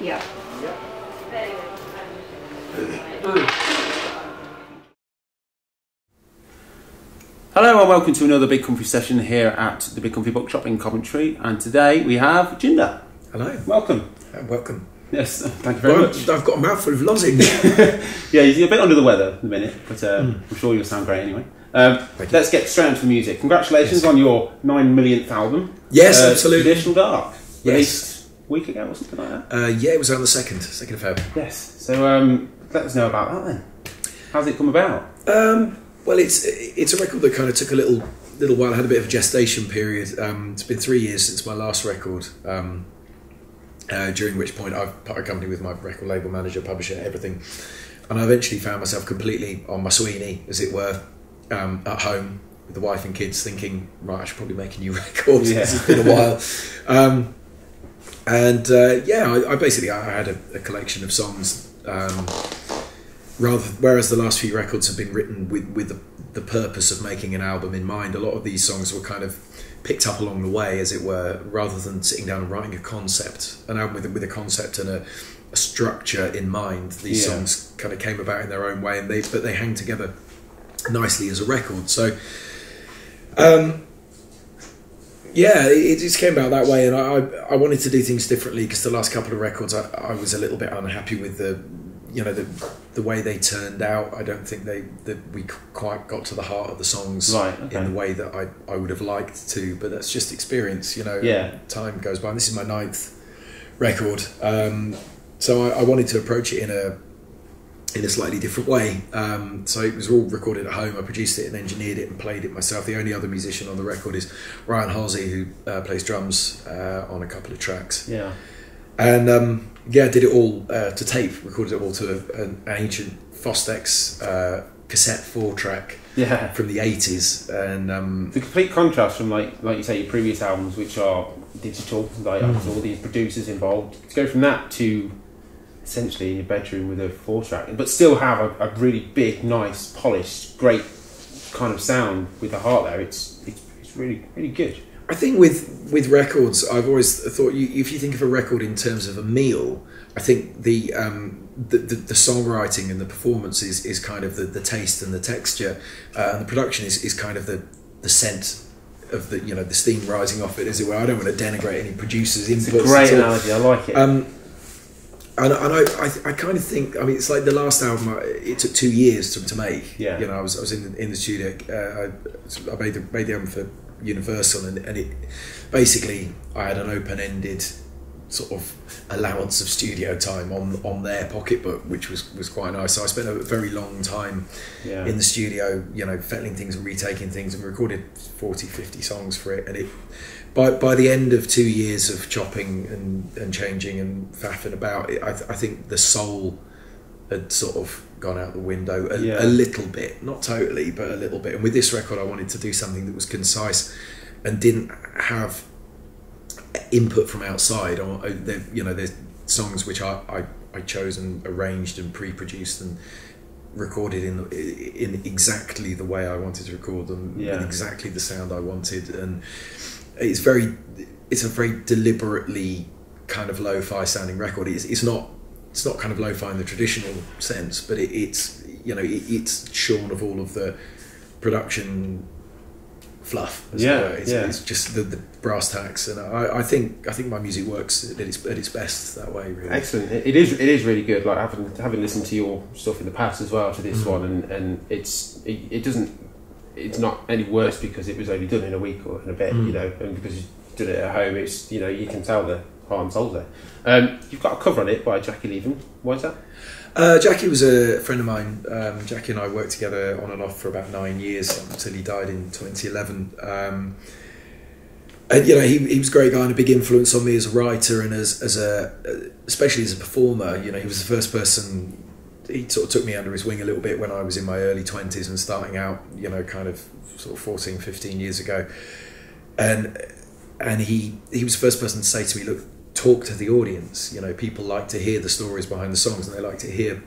Yeah. Hello and welcome to another Big Comfy session here at the Big Comfy Bookshop in Coventry, and today we have Jinder. Hello. Welcome. Welcome. Yes, thank you very much. I've got a mouthful of lozenge. Yeah, you're a bit under the weather at the minute, but I'm sure you'll sound great anyway. Let's get straight into the music. Congratulations on your 9 millionth album. Yes, absolutely. Traditional Dark. Yes. Released a week ago or something like that. Yeah, it was on the 2nd of Feb. Yes. So let us know about that then. How's it come about? Well, it's a record that kind of took a little while. I had a bit of a gestation period. It's been 3 years since my last record, during which point I've parted company with my record label, manager, publisher, everything. And I eventually found myself completely on my Sweeney, as it were, at home with the wife and kids, thinking, right, I should probably make a new record. Yeah. It's been a while. I basically had a collection of songs. Whereas the last few records have been written with the purpose of making an album in mind, a lot of these songs were kind of picked up along the way, as it were, rather than sitting down and writing a concept, an album with a concept and a structure in mind. These songs kind of came about in their own way, but they hang together nicely as a record. So, it just came about that way, and I wanted to do things differently, because the last couple of records I was a little bit unhappy with the way they turned out. I don't think we quite got to the heart of the songs in the way that I would have liked to, but that's just experience, time goes by. And this is my 9th record, so I wanted to approach it in a slightly different way. So it was all recorded at home. I produced it and engineered it and played it myself. The only other musician on the record is Ryan Halsey, who plays drums on a couple of tracks. Yeah. And did it all to tape, recorded it all to an ancient Fostex cassette 4-track from the 80s. And the complete contrast from like you say, your previous albums, which are digital, like all these producers involved, to go from that to essentially in your bedroom with a 4-track, but still have a really big, nice, polished, great kind of sound with the heart there. It's really, really good. I think with records, I've always thought if you think of a record in terms of a meal, I think the songwriting and the performance is kind of the taste and the texture, and the production is kind of the scent of the steam rising off it, as it were. I don't want to denigrate any producers' inputs. It's a great analogy. I like it. And I kind of think, I mean, it's like the last album, it took 2 years to make. Yeah. I was in the studio. I made the album for Universal, and it basically, I had an open-ended sort of allowance of studio time on their pocketbook, which was quite nice. So I spent a very long time in the studio, fettling things and retaking things, and recorded 40-50 songs for it. And it by the end of 2 years of chopping and changing and faffing about, I think the soul had sort of gone out the window a little bit, not totally, but a little bit. And with this record, I wanted to do something that was concise and didn't have input from outside. There's songs which I chose and arranged and pre-produced and recorded in exactly the way I wanted to record them, with exactly the sound I wanted. And it's a very deliberately kind of lo-fi sounding record. It's not kind of lo-fi in the traditional sense, but it's shorn of all of the production fluff. It's just the brass tacks, and I think my music works at its best that way. Really excellent. It is really good. Like having listened to your stuff in the past as well to this one, and it's not any worse because it was only done in a week or in a bit, and because you did it at home. It's you can tell the heart and soul there. You've got a cover on it by Jackie Leven. Why is that? Jackie was a friend of mine. Jackie and I worked together on and off for about 9 years until he died in 2011. And he was a great guy and a big influence on me as a writer and especially as a performer. He was the first person. He sort of took me under his wing a little bit when I was in my early 20s and starting out. Kind of sort of 14, 15 years ago, and he was the first person to say to me, look, talk to the audience. People like to hear the stories behind the songs, and they like to hear,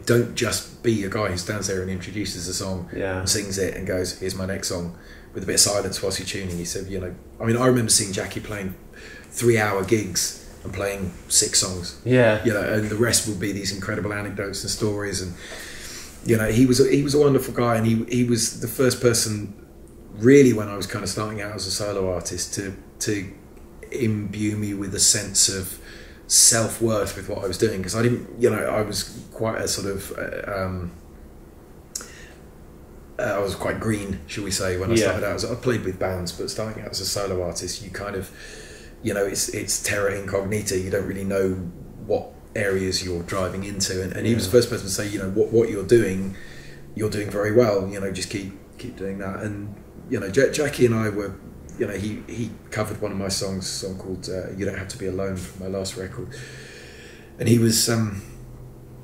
don't just be a guy who stands there and introduces a song and sings it and goes, here's my next song, with a bit of silence whilst you're tuning. He said, I remember seeing Jackie playing 3-hour gigs and playing 6 songs. Yeah. You know, and the rest will be these incredible anecdotes and stories. And you know, he was a wonderful guy, and he was the first person, really, when I was kind of starting out as a solo artist, to imbue me with a sense of self-worth with what I was doing, because I didn't, you know, I was quite a sort of I was quite green, shall we say, when I started out. I played with bands, but starting out as a solo artist, you kind of, you know, it's terra incognita. You don't really know what areas you're driving into, and he was the first person to say, you know, what you're doing very well. You know, just keep doing that. And you know, Jackie and I were, you know, he covered one of my songs, a song called "You Don't Have to Be Alone" from my last record, and he was.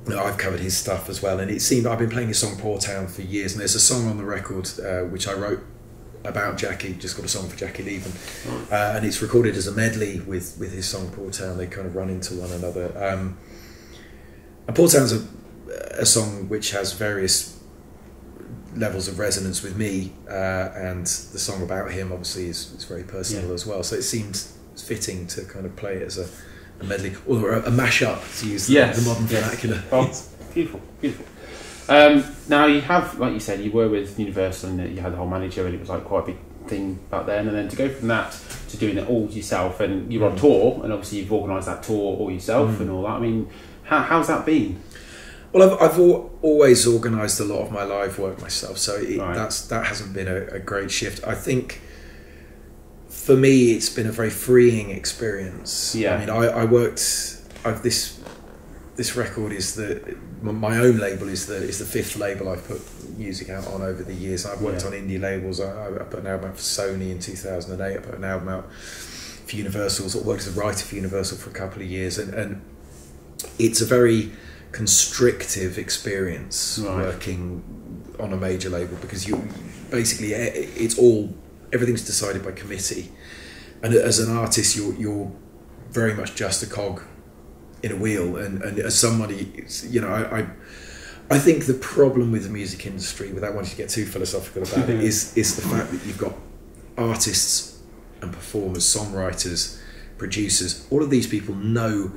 You know, I've covered his stuff as well, and it seemed I've been playing his song "Poor Town" for years. And there's a song on the record which I wrote about Jackie, just called a song for Jackie Leven, and it's recorded as a medley with his song "Poor Town." They kind of run into one another. And "Poor Town's" a song which has various levels of resonance with me, and the song about him obviously is very personal as well. So it seemed fitting to kind of play it as a medley, or a mash-up, to use the modern vernacular. Oh, beautiful. Now you have, like you said, you were with Universal and you had the whole manager, and it was like quite a big thing back then, and then to go from that to doing it all yourself, and you're on tour, and obviously you've organised that tour all yourself and all that. I mean, how's that been? Well, I've always organised a lot of my live work myself, so that hasn't been a great shift. I think for me, it's been a very freeing experience. Yeah. I mean, this record is my own label is the 5th label I've put music out on over the years. I've worked on indie labels. I put an album out for Sony in 2008. I put an album out for Universal. I worked as a writer for Universal for a couple of years, and it's a very constrictive experience working on a major label, because you basically everything's decided by committee, and as an artist you're very much just a cog in a wheel, and as somebody, you know, I think the problem with the music industry, without wanting to get too philosophical about it, is the fact that you've got artists and performers, songwriters, producers. All of these people know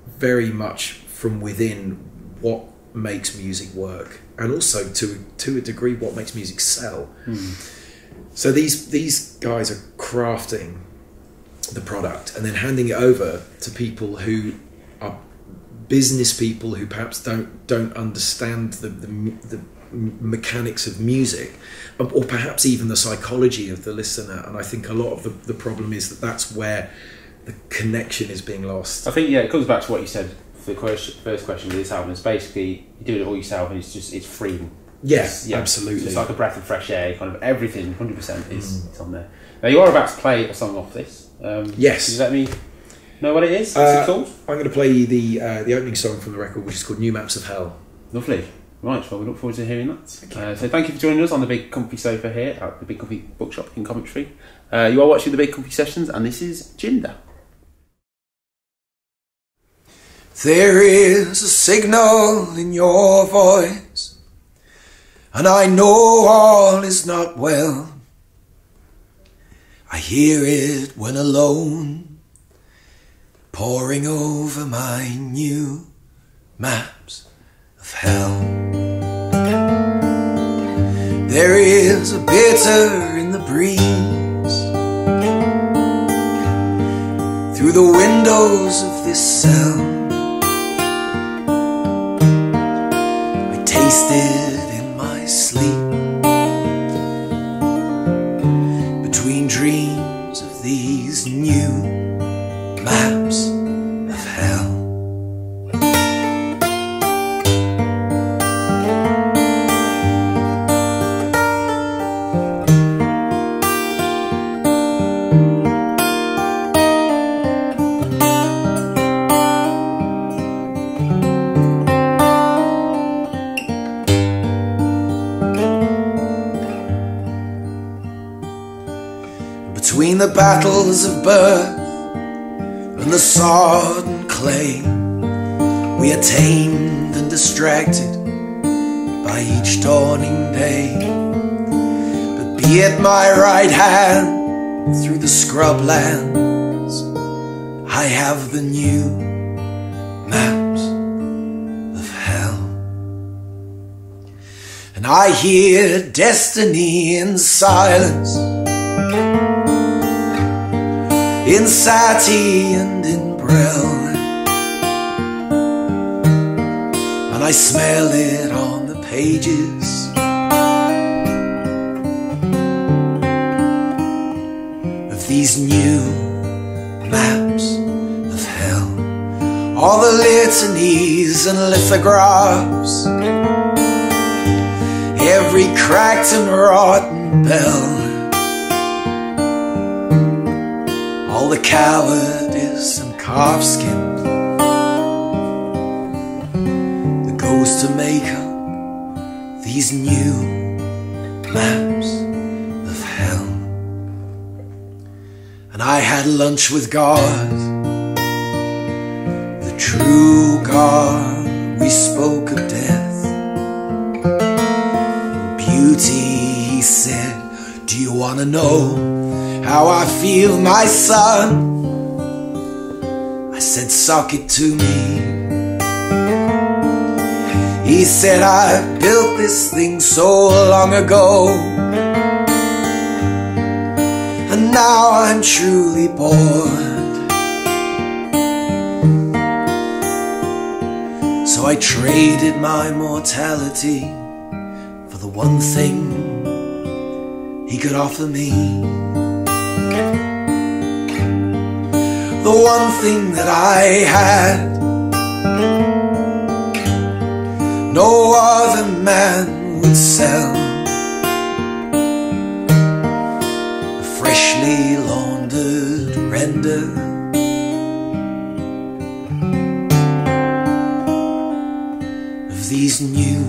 very much from within what makes music work, and also to a degree what makes music sell. So these guys are crafting the product and then handing it over to people who are business people who perhaps don't understand the mechanics of music, or perhaps even the psychology of the listener. And I think a lot of the problem is that that's where the connection is being lost. I think it comes back to what you said for the first question with this album. It's basically you do it all yourself, and it's freeing. Yes, absolutely. It's like a breath of fresh air. Kind of everything, 100% is on there. Now you are about to play a song off this. Yes. Can you let me know what it is? What's it called? I'm going to play the opening song from the record, which is called "New Maps of Hell." Lovely. Right, well, we look forward to hearing that. So thank you for joining us on the Big Comfy Sofa here at the Big Comfy Bookshop in Coventry. You are watching the Big Comfy Sessions, and this is Jinder. There is a signal in your voice, and I know all is not well. I hear it when alone, pouring over my new maps of hell. There is a bitter in the breeze, through the windows of this cell. I taste it in my sleep, between dreams of these new maps of hell. Between the battles of birth and the sodden clay, we are tamed and distracted by each dawning day. But be at my right hand through the scrublands, I have the new maps of hell. And I hear destiny in silence, in Satie and in Brill, and I smell it on the pages of these new maps of hell. All the litanies and lithographs, every cracked and rotten bell, all the cowardice and calfskin that goes to make up these new maps of hell. And I had lunch with God, the true God. We spoke of death and beauty. He said, do you want to know how I feel, my son? I said, suck it to me. He said, I built this thing so long ago, and now I'm truly bored. So I traded my mortality for the one thing he could offer me, the one thing that I had no other man would sell. A freshly laundered render of these new